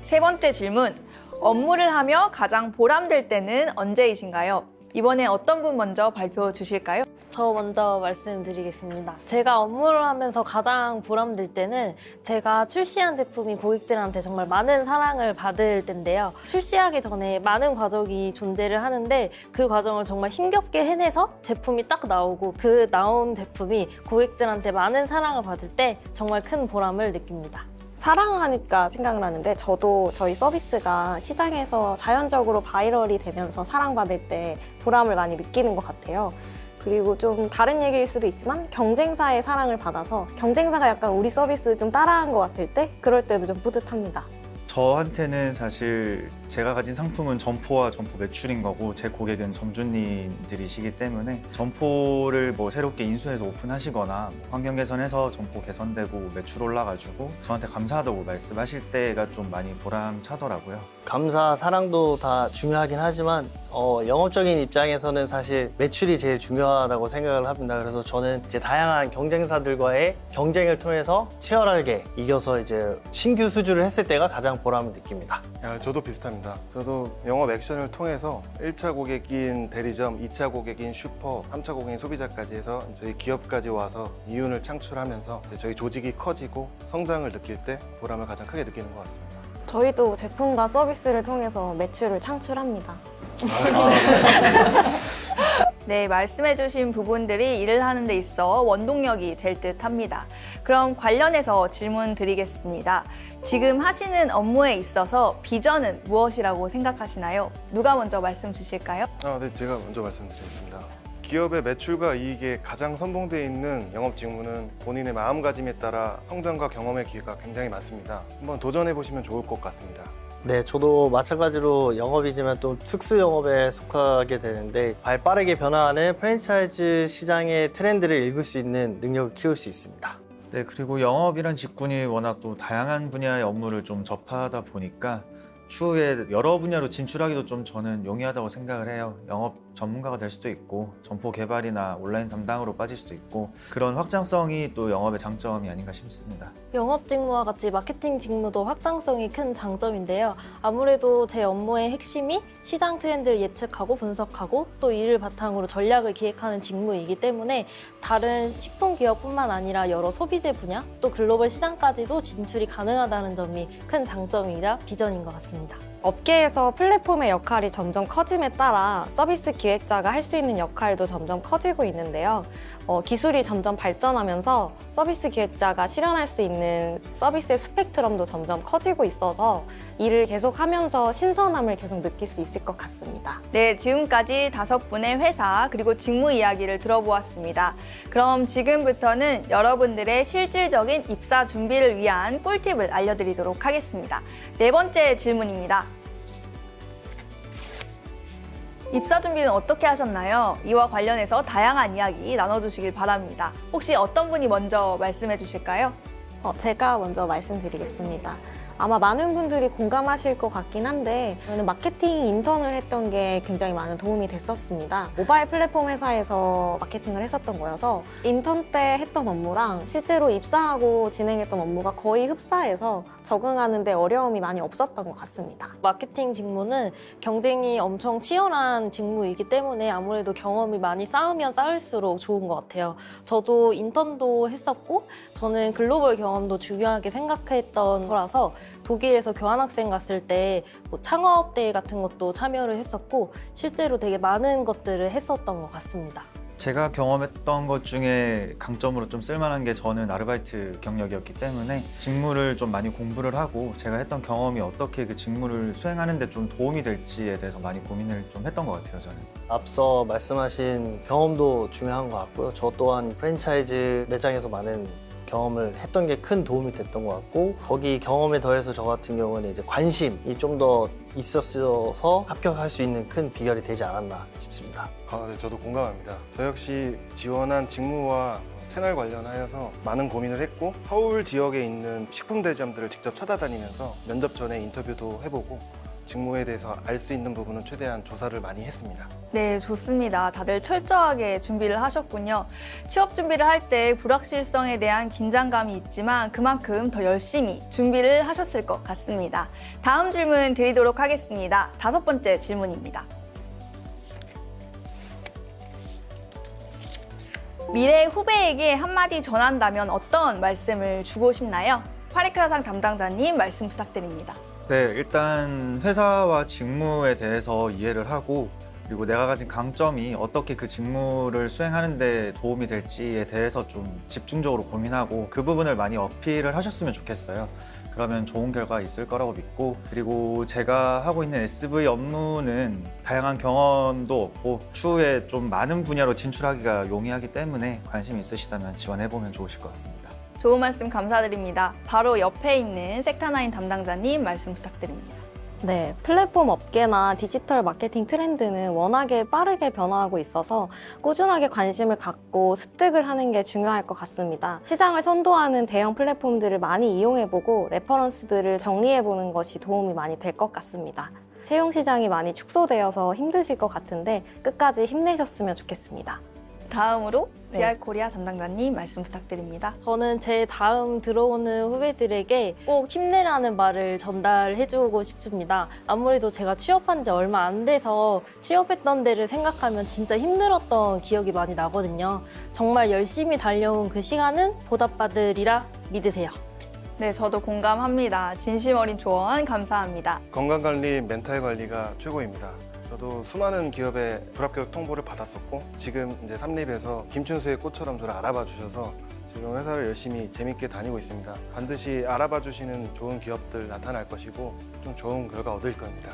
세 번째 질문, 업무를 하며 가장 보람될 때는 언제이신가요? 이번에 어떤 분 먼저 발표 주실까요? 저 먼저 말씀드리겠습니다. 제가 업무를 하면서 가장 보람될 때는 제가 출시한 제품이 고객들한테 정말 많은 사랑을 받을 때인데요. 출시하기 전에 많은 과정이 존재를 하는데 그 과정을 정말 힘겹게 해내서 제품이 딱 나오고, 그 나온 제품이 고객들한테 많은 사랑을 받을 때 정말 큰 보람을 느낍니다. 사랑하니까 생각을 하는데 저도 저희 서비스가 시장에서 자연적으로 바이럴이 되면서 사랑받을 때 보람을 많이 느끼는 것 같아요. 그리고 좀 다른 얘기일 수도 있지만 경쟁사의 사랑을 받아서 경쟁사가 약간 우리 서비스 좀 따라한 것 같을 때 그럴 때도 좀 뿌듯합니다. 저한테는 사실 제가 가진 상품은 점포와 점포 매출인 거고 제 고객은 점주님들이시기 때문에 점포를 뭐 새롭게 인수해서 오픈하시거나 환경 개선해서 점포 개선되고 매출 올라가지고 저한테 감사하다고 말씀하실 때가 좀 많이 보람차더라고요. 감사, 사랑도 다 중요하긴 하지만 영업적인 입장에서는 사실 매출이 제일 중요하다고 생각을 합니다. 그래서 저는 이제 다양한 경쟁사들과의 경쟁을 통해서 치열하게 이겨서 이제 신규 수주를 했을 때가 가장 보람을 느낍니다. 저도 비슷합니다. 저도 영업 액션을 통해서 1차 고객인 대리점, 2차 고객인 슈퍼, 3차 고객인 소비자까지 해서 저희 기업까지 와서 이윤을 창출하면서 저희 조직이 커지고 성장을 느낄 때 보람을 가장 크게 느끼는 것 같습니다. 저희도 제품과 서비스를 통해서 매출을 창출합니다. 네, 말씀해주신 부분들이 일을 하는 데 있어 원동력이 될 듯 합니다. 그럼 관련해서 질문 드리겠습니다. 지금 하시는 업무에 있어서 비전은 무엇이라고 생각하시나요? 누가 먼저 말씀 주실까요? 네, 제가 먼저 말씀드리겠습니다. 기업의 매출과 이익에 가장 선봉되어 있는 영업 직무는 본인의 마음가짐에 따라 성장과 경험의 기회가 굉장히 많습니다. 한번 도전해 보시면 좋을 것 같습니다. 네, 저도 마찬가지로 영업이지만 또 특수 영업에 속하게 되는데 발 빠르게 변화하는 프랜차이즈 시장의 트렌드를 읽을 수 있는 능력을 키울 수 있습니다. 네, 그리고 영업이란 직군이 워낙 또 다양한 분야의 업무를 좀 접하다 보니까 추후에 여러 분야로 진출하기도 좀 저는 용이하다고 생각을 해요. 영업 전문가가 될 수도 있고 점포 개발이나 온라인 담당으로 빠질 수도 있고 그런 확장성이 또 영업의 장점이 아닌가 싶습니다. 영업 직무와 같이 마케팅 직무도 확장성이 큰 장점인데요. 아무래도 제 업무의 핵심이 시장 트렌드를 예측하고 분석하고 또 이를 바탕으로 전략을 기획하는 직무이기 때문에 다른 식품 기업뿐만 아니라 여러 소비재 분야 또 글로벌 시장까지도 진출이 가능하다는 점이 큰 장점이라 비전인 것 같습니다. 업계에서 플랫폼의 역할이 점점 커짐에 따라 서비스 기획자가 할 수 있는 역할도 점점 커지고 있는데요. 기술이 점점 발전하면서 서비스 기획자가 실현할 수 있는 서비스의 스펙트럼도 점점 커지고 있어서 일을 계속하면서 신선함을 계속 느낄 수 있을 것 같습니다. 네, 지금까지 5분의 회사 그리고 직무 이야기를 들어보았습니다. 그럼 지금부터는 여러분들의 실질적인 입사 준비를 위한 꿀팁을 알려드리도록 하겠습니다. 네 번째 질문입니다. 입사 준비는 어떻게 하셨나요? 이와 관련해서 다양한 이야기 나눠주시길 바랍니다. 혹시 어떤 분이 먼저 말씀해 주실까요? 제가 먼저 말씀드리겠습니다. 아마 많은 분들이 공감하실 것 같긴 한데 저는 마케팅 인턴을 했던 게 굉장히 많은 도움이 됐었습니다. 모바일 플랫폼 회사에서 마케팅을 했었던 거여서 인턴 때 했던 업무랑 실제로 입사하고 진행했던 업무가 거의 흡사해서 적응하는 데 어려움이 많이 없었던 것 같습니다. 마케팅 직무는 경쟁이 엄청 치열한 직무이기 때문에 아무래도 경험이 많이 쌓으면 쌓을수록 좋은 것 같아요. 저도 인턴도 했었고 저는 글로벌 경험도 중요하게 생각했던 거라서 독일에서 교환학생 갔을 때 뭐 창업대회 같은 것도 참여를 했었고 실제로 되게 많은 것들을 했었던 것 같습니다. 제가 경험했던 것 중에 강점으로 좀 쓸만한 게 저는 아르바이트 경력이었기 때문에 직무를 좀 많이 공부를 하고 제가 했던 경험이 어떻게 그 직무를 수행하는 데 좀 도움이 될지에 대해서 많이 고민을 좀 했던 것 같아요, 저는. 앞서 말씀하신 경험도 중요한 것 같고요. 저 또한 프랜차이즈 매장에서 많은 경험을 했던 게 큰 도움이 됐던 것 같고 거기 경험에 더해서 저 같은 경우는 이제 관심이 좀 더 있었어서 합격할 수 있는 큰 비결이 되지 않았나 싶습니다. 네, 저도 공감합니다. 저 역시 지원한 직무와 채널 관련하여서 많은 고민을 했고 서울 지역에 있는 식품 대리점들을 직접 찾아다니면서 면접 전에 인터뷰도 해보고 직무에 대해서 알 수 있는 부분은 최대한 조사를 많이 했습니다. 네, 좋습니다. 다들 철저하게 준비를 하셨군요. 취업 준비를 할 때 불확실성에 대한 긴장감이 있지만 그만큼 더 열심히 준비를 하셨을 것 같습니다. 다음 질문 드리도록 하겠습니다. 5번째 질문입니다. 미래 후배에게 한마디 전한다면 어떤 말씀을 주고 싶나요? 파리크라상 담당자님 말씀 부탁드립니다. 네, 일단 회사와 직무에 대해서 이해를 하고 그리고 내가 가진 강점이 어떻게 그 직무를 수행하는 데 도움이 될지에 대해서 좀 집중적으로 고민하고 그 부분을 많이 어필을 하셨으면 좋겠어요. 그러면 좋은 결과 있을 거라고 믿고, 그리고 제가 하고 있는 SV 업무는 다양한 경험도 없고 추후에 좀 많은 분야로 진출하기가 용이하기 때문에 관심 있으시다면 지원해보면 좋으실 것 같습니다. 좋은 말씀 감사드립니다. 바로 옆에 있는 섹타나인 담당자님 말씀 부탁드립니다. 네, 플랫폼 업계나 디지털 마케팅 트렌드는 워낙에 빠르게 변화하고 있어서 꾸준하게 관심을 갖고 습득을 하는 게 중요할 것 같습니다. 시장을 선도하는 대형 플랫폼들을 많이 이용해보고 레퍼런스들을 정리해보는 것이 도움이 많이 될 것 같습니다. 채용 시장이 많이 축소되어서 힘드실 것 같은데 끝까지 힘내셨으면 좋겠습니다. 다음으로 네. BR 코리아 담당자님 말씀 부탁드립니다. 저는 제 다음 들어오는 후배들에게 꼭 힘내라는 말을 전달해주고 싶습니다. 아무래도 제가 취업한 지 얼마 안 돼서 취업했던 데를 생각하면 진짜 힘들었던 기억이 많이 나거든요. 정말 열심히 달려온 그 시간은 보답받으리라 믿으세요. 네, 저도 공감합니다. 진심 어린 조언 감사합니다. 건강관리, 멘탈관리가 최고입니다. 저도 수많은 기업의 불합격 통보를 받았었고 지금 이제 삼립에서 김춘수의 꽃처럼 저를 알아봐 주셔서 지금 회사를 열심히 재밌게 다니고 있습니다. 반드시 알아봐 주시는 좋은 기업들 나타날 것이고 좀 좋은 결과 얻을 겁니다.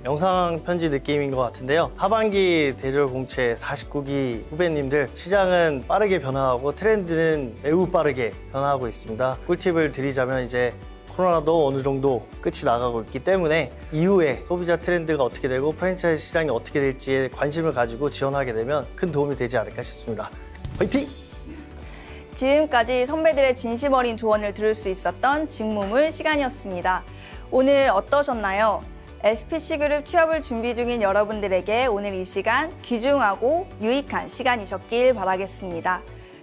영상 편지 느낌인 것 같은데요. 하반기 대졸 공채 49기 후배님들, 시장은 빠르게 변화하고 트렌드는 매우 빠르게 변화하고 있습니다. 꿀팁을 드리자면 이제 코로나도 어느 정도 끝이 나가고 있기 때문에 이후에 소비자 트렌드가 어떻게 되고 프랜차이즈 시장이 어떻게 될지에 관심을 가지고 지원하게 되면 큰 도움이 되지 않을까 싶습니다. 화이팅! 지금까지 선배들의 진심 어린 조언을 들을 수 있었던 직무물 시간이었습니다. 오늘 어떠셨나요? SPC그룹 취업을 준비 중인 여러분들에게 오늘 이 시간 귀중하고 유익한 시간이셨길 바라겠습니다.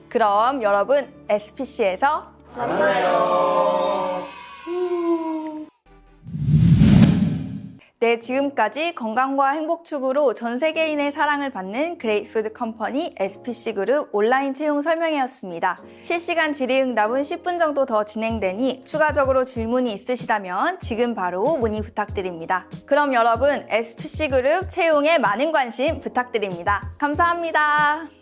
그럼 여러분 SPC에서 네, 지금까지 건강과 행복 축으로 전 세계인의 사랑을 받는 그레이트푸드 컴퍼니 SPC그룹 온라인 채용 설명회였습니다. 실시간 질의응답은 10분 정도 더 진행되니 추가적으로 질문이 있으시다면 지금 바로 문의 부탁드립니다. 그럼 여러분 SPC그룹 채용에 많은 관심 부탁드립니다. 감사합니다.